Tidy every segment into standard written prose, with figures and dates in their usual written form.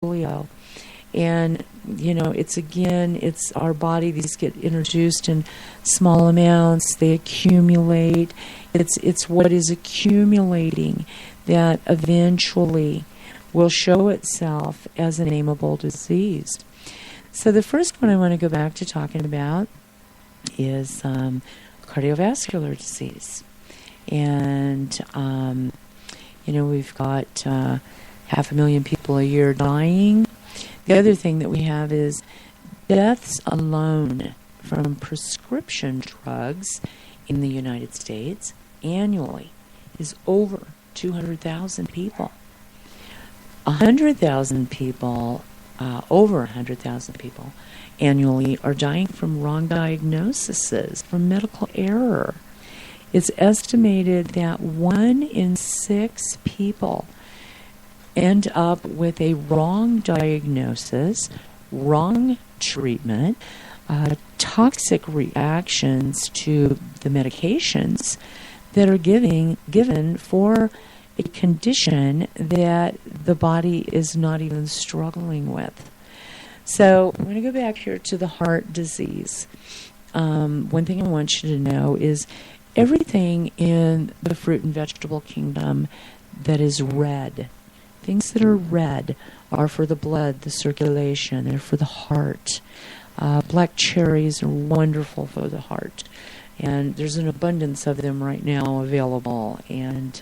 portfolio. And, it's our body. These get introduced in small amounts. They accumulate. It's what is accumulating that eventually will show itself as a nameable disease. So the first one I want to go back to talking about is cardiovascular disease. And, we've got 500,000 people a year dying. The other thing that we have is deaths alone from prescription drugs in the United States annually is over 200,000 people. 100,000 people, over 100,000 people annually are dying from wrong diagnoses, from medical error. It's estimated that 1 in 6 people end up with a wrong diagnosis, wrong treatment, toxic reactions to the medications that are given for a condition that the body is not even struggling with. So I'm going to go back here to the heart disease. One thing I want you to know is everything in the fruit and vegetable kingdom that is red, things that are red are for the blood, the circulation. They're for the heart. Black cherries are wonderful for the heart. And there's an abundance of them right now available. And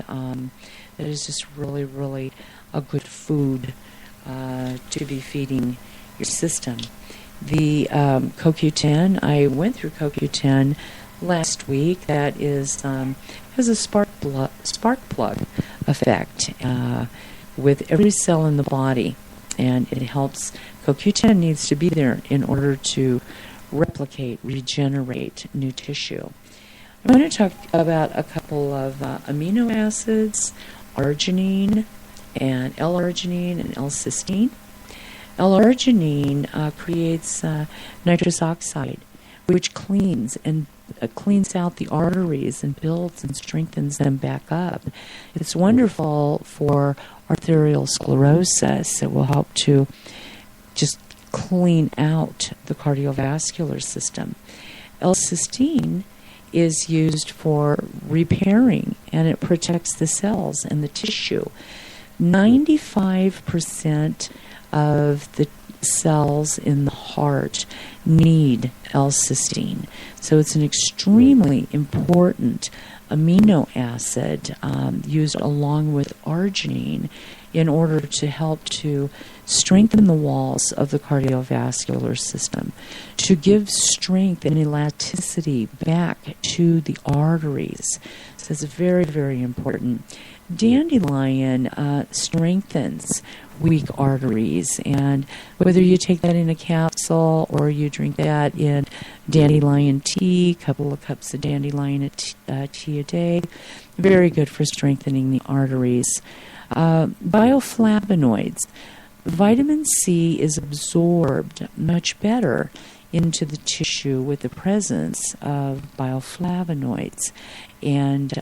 that is just really, really a good food to be feeding your system. The CoQ10, I went through CoQ10 last week. That is has a spark plug effect with every cell in the body, and it helps. CoQ10 needs to be there in order to replicate, regenerate new tissue. I'm going to talk about a couple of amino acids, arginine and L-arginine and L-cysteine. L-arginine creates nitrous oxide, which cleans out the arteries and builds and strengthens them back up. It's wonderful for arterial sclerosis. It will help to just clean out the cardiovascular system. L-cysteine is used for repairing, and it protects the cells and the tissue. 95% of the cells in the heart need L-cysteine. So it's an extremely important amino acid used along with arginine in order to help to strengthen the walls of the cardiovascular system, to give strength and elasticity back to the arteries. So it's very, very important. Dandelion strengthens weak arteries, and whether you take that in a capsule or you drink that in dandelion tea, a couple of cups of dandelion tea a day, very good for strengthening the arteries. Bioflavonoids. Vitamin C is absorbed much better into the tissue with the presence of bioflavonoids. And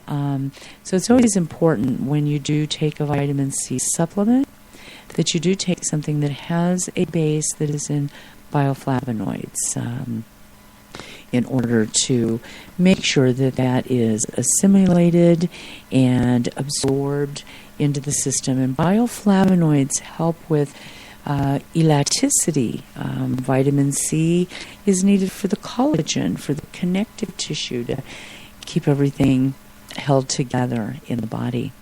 so it's always important when you do take a vitamin C supplement that you do take something that has a base that is in bioflavonoids in order to make sure that that is assimilated and absorbed into the system. And bioflavonoids help with elasticity. Vitamin C is needed for the collagen, for the connective tissue to keep everything held together in the body.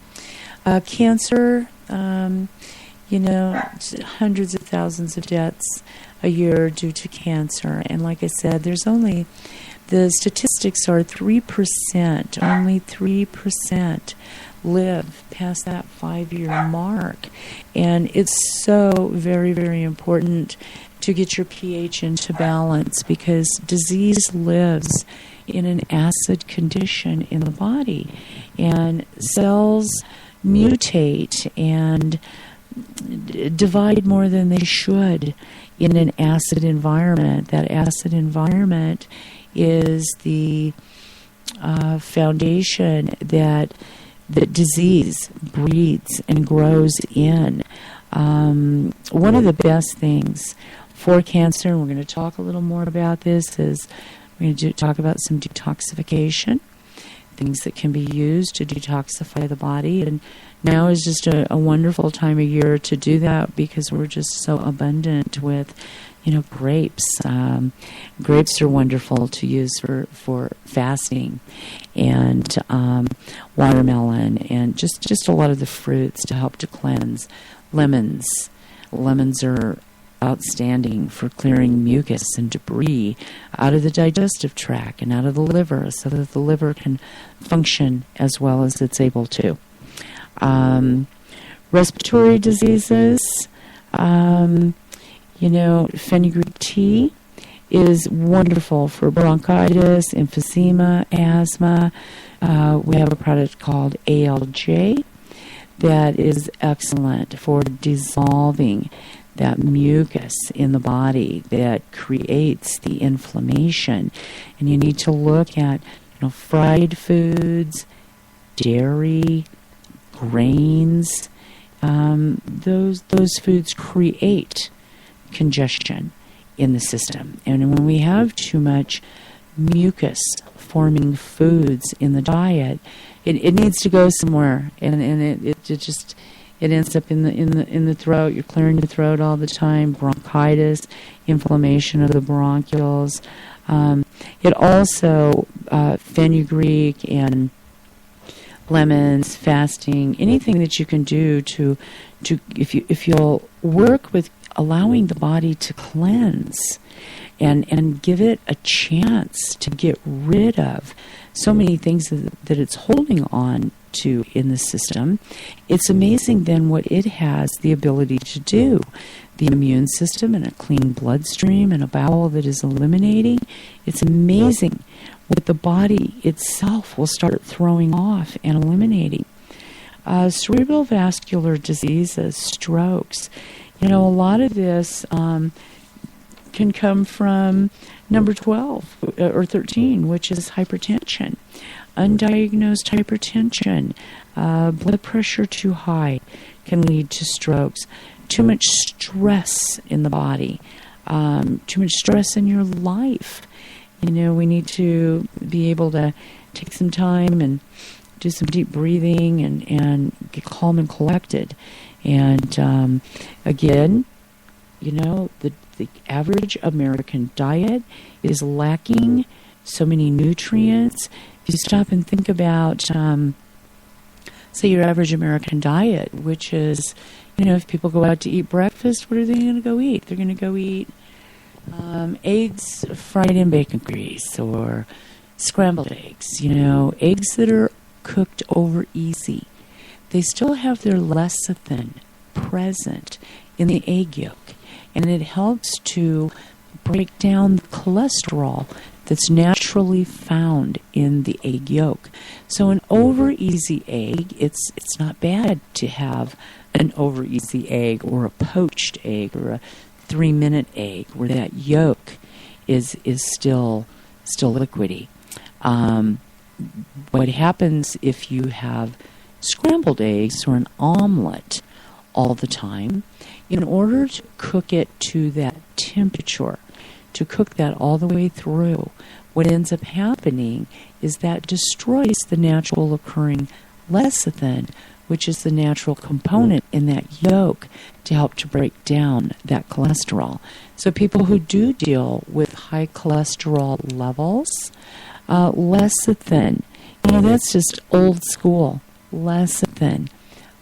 Cancer, hundreds of thousands of deaths a year due to cancer. And like I said, the statistics are 3%, only 3% live past that 5-year mark. And it's so very, very important to get your pH into balance, because disease lives in an acid condition in the body. And cells mutate and divide more than they should in an acid environment. That acid environment is the foundation that disease breeds and grows in. One of the best things for cancer, and we're going to talk a little more about this, is we're going to talk about some detoxification, things that can be used to detoxify the body. And now is just a wonderful time of year to do that because we're just so abundant with, grapes. Grapes are wonderful to use for fasting, and watermelon, and just a lot of the fruits to help to cleanse. Lemons are outstanding for clearing mucus and debris out of the digestive tract and out of the liver so that the liver can function as well as it's able to. Respiratory diseases, fenugreek tea is wonderful for bronchitis, emphysema, asthma. We have a product called ALJ that is excellent for dissolving that mucus in the body that creates the inflammation. And you need to look at, fried foods, dairy, grains. Those foods create congestion in the system. And when we have too much mucus forming foods in the diet, it needs to go somewhere, and it ends up in the throat. You're clearing the throat all the time. Bronchitis, inflammation of the bronchioles. It also fenugreek and lemons, fasting, anything that you can do to if you'll work with allowing the body to cleanse and give it a chance to get rid of so many things that it's holding on to in the system. It's amazing then what it has the ability to do. The immune system and a clean bloodstream and a bowel that is eliminating. It's amazing what the body itself will start throwing off and eliminating. Cerebral vascular diseases, strokes. A lot of this can come from number 12 or 13, which is hypertension. Undiagnosed hypertension, blood pressure too high can lead to strokes. Too much stress in the body, too much stress in your life. We need to be able to take some time and do some deep breathing and get calm and collected. And again, the average American diet is lacking so many nutrients. If you stop and think about, say, your average American diet, which is, if people go out to eat breakfast, what are they going to go eat? They're going to go eat eggs fried in bacon grease or scrambled eggs, eggs that are cooked over easy. They still have their lecithin present in the egg yolk, and it helps to break down the cholesterol that's naturally found in the egg yolk. So an over easy egg, it's not bad to have an over easy egg or a poached egg or a 3-minute egg where that yolk is still liquidy. What happens if you have scrambled eggs or an omelet all the time, in order to cook it to that temperature, to cook that all the way through, what ends up happening is that destroys the natural occurring lecithin, which is the natural component in that yolk to help to break down that cholesterol. So people who do deal with high cholesterol levels, lecithin, that's just old school. Lecithin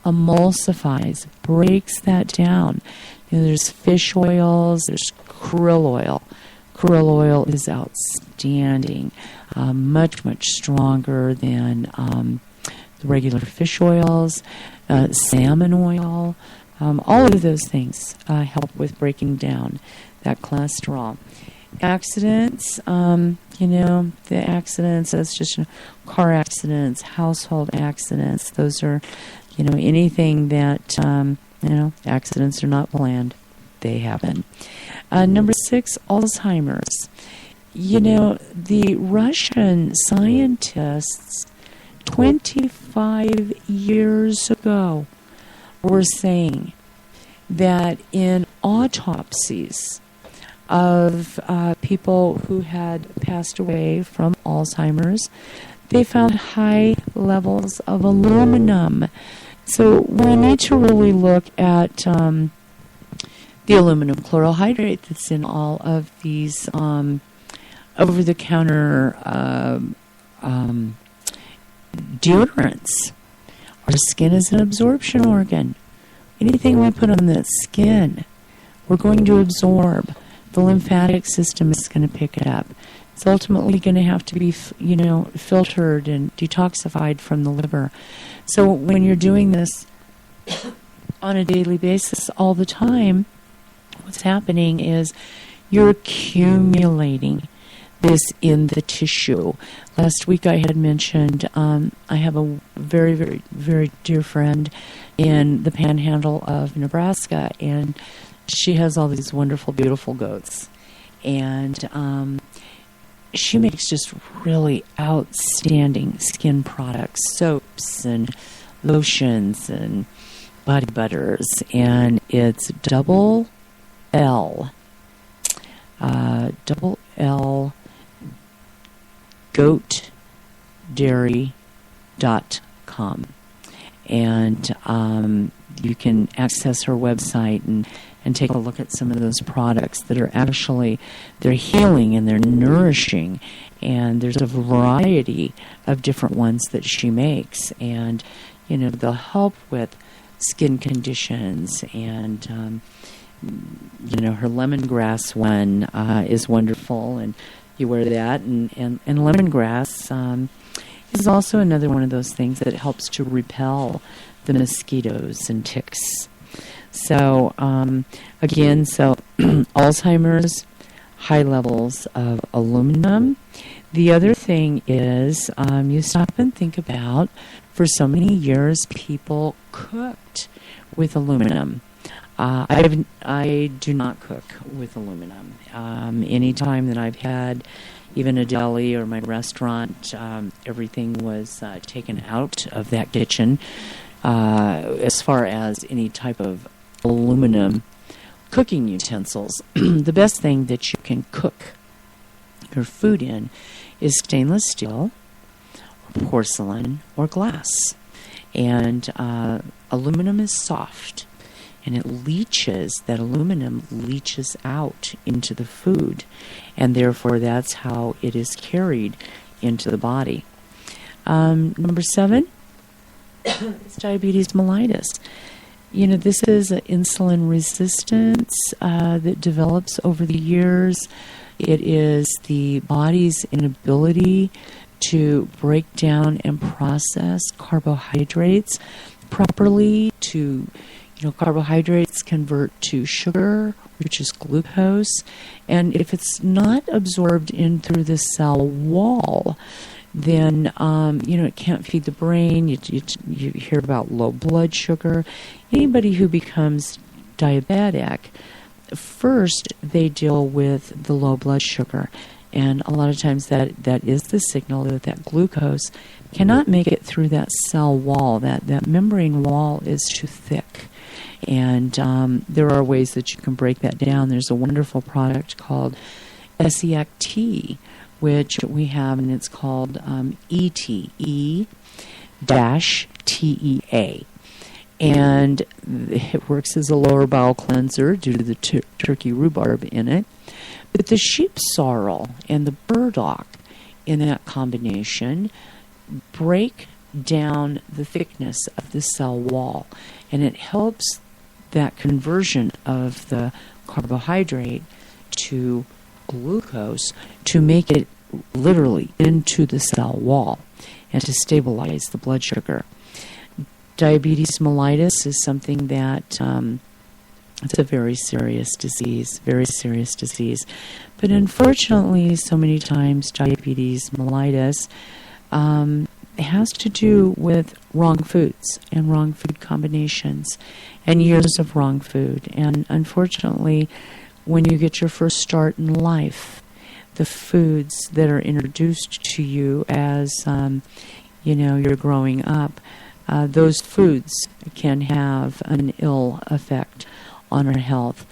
emulsifies, breaks that down. There's fish oils, there's krill oil. Krill oil is outstanding, much, much stronger than the regular fish oils, salmon oil. All of those things help with breaking down that cholesterol. Accidents, the accidents, that's just car accidents, household accidents. Those are, anything that, accidents are not planned. They happen. Number 6, Alzheimer's. The Russian scientists 25 years ago were saying that in autopsies of people who had passed away from Alzheimer's, they found high levels of aluminum. So we need to really look at the aluminum chlorohydrate that's in all of these over-the-counter deodorants. Our skin is an absorption organ. Anything we put on the skin, we're going to absorb. The lymphatic system is going to pick it up. It's ultimately going to have to be, filtered and detoxified from the liver. So when you're doing this on a daily basis all the time, what's happening is you're accumulating this in the tissue. Last week I had mentioned I have a very, very, very dear friend in the panhandle of Nebraska, and she has all these wonderful, beautiful goats. And she makes just really outstanding skin products, soaps and lotions and body butters, and it's double L goatdairy.com, and you can access her website and take a look at some of those products that are actually, they're healing and they're nourishing, and there's a variety of different ones that she makes, and they'll help with skin conditions, and her lemongrass one is wonderful, and you wear that, and lemongrass is also another one of those things that helps to repel the mosquitoes and ticks. So, again, Alzheimer's, high levels of aluminum. The other thing is, you stop and think about, for so many years, people cooked with aluminum. I do not cook with aluminum. Any time that I've had even a deli or my restaurant, everything was taken out of that kitchen as far as any type of aluminum cooking utensils. The best thing that you can cook your food in is stainless steel, or porcelain, or glass. And aluminum is soft, and it leaches, that aluminum leaches out into the food, and therefore that's how it is carried into the body. Number 7 is diabetes mellitus. This is an insulin resistance that develops over the years. It is the body's inability to break down and process carbohydrates properly. Carbohydrates convert to sugar, which is glucose, and if it's not absorbed in through the cell wall, then it can't feed the brain. You hear about low blood sugar. Anybody who becomes diabetic, first they deal with the low blood sugar, and a lot of times that is the signal that glucose cannot make it through that cell wall. That membrane wall is too thick, and there are ways that you can break that down. There's a wonderful product called SEACT, which we have, and it's called ETE-TEA. And it works as a lower bowel cleanser due to the turkey rhubarb in it. But the sheep sorrel and the burdock in that combination break down the thickness of the cell wall, and it helps that conversion of the carbohydrate to glucose to make it literally into the cell wall and to stabilize the blood sugar. Diabetes mellitus is something that it's a very serious disease. But unfortunately, so many times diabetes mellitus has to do with wrong foods and wrong food combinations and years of wrong food. And unfortunately, when you get your first start in life, the foods that are introduced to you as you're growing up, those foods can have an ill effect on our health.